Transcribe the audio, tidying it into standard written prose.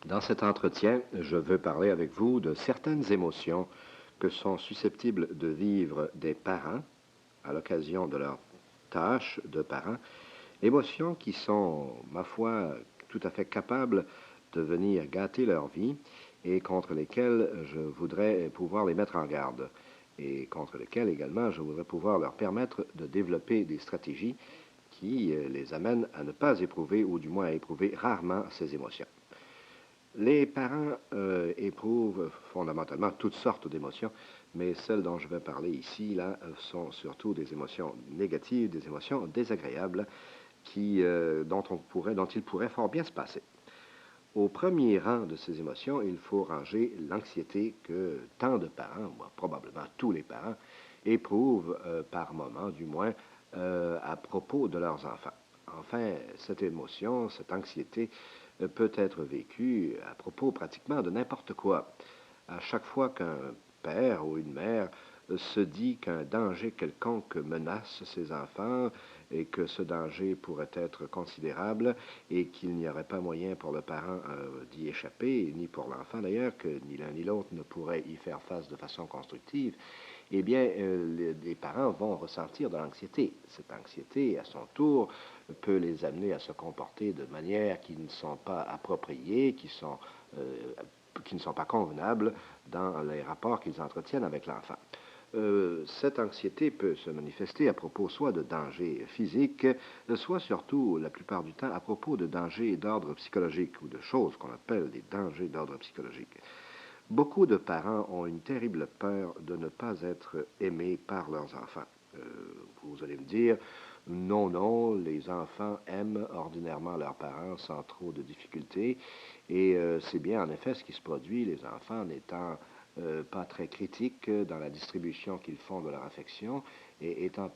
Dans cet entretien, je veux parler avec vous de certaines émotions que sont susceptibles de vivre des parents à l'occasion de leurs tâches de parents, émotions qui sont, ma foi, tout à fait capables de venir gâter leur vie et contre lesquelles je voudrais pouvoir les mettre en garde et contre lesquelles également je voudrais pouvoir leur permettre de développer des stratégies qui les amènent à ne pas éprouver ou du moins à éprouver rarement ces émotions. Les parents éprouvent fondamentalement toutes sortes d'émotions, mais celles dont je vais parler ici, là, sont surtout des émotions négatives, des émotions désagréables dont il pourrait fort bien se passer. Au premier rang de ces émotions, il faut ranger l'anxiété que tant de parents, probablement tous les parents, éprouvent par moment, du moins, à propos de leurs enfants. Enfin, cette émotion, cette anxiété peut être vécue à propos pratiquement de n'importe quoi. À chaque fois qu'un père ou une mère se dit qu'un danger quelconque menace ses enfants et que ce danger pourrait être considérable et qu'il n'y aurait pas moyen pour le parent d'y échapper, ni pour l'enfant d'ailleurs, que ni l'un ni l'autre ne pourrait y faire face de façon constructive, eh bien, les parents vont ressentir de l'anxiété. Cette anxiété, à son tour, peut les amener à se comporter de manière qui ne sont pas appropriées, qui ne sont pas convenables dans les rapports qu'ils entretiennent avec l'enfant. Cette anxiété peut se manifester à propos soit de dangers physiques, soit surtout, la plupart du temps, à propos de dangers d'ordre psychologique ou de choses qu'on appelle des dangers d'ordre psychologique. Beaucoup de parents ont une terrible peur de ne pas être aimés par leurs enfants. Euh, Vous allez me dire, non, non, les enfants aiment ordinairement leurs parents sans trop de difficultés, et c'est bien en effet ce qui se produit, les enfants n'étant pas très critiques dans la distribution qu'ils font de leur affection, et étant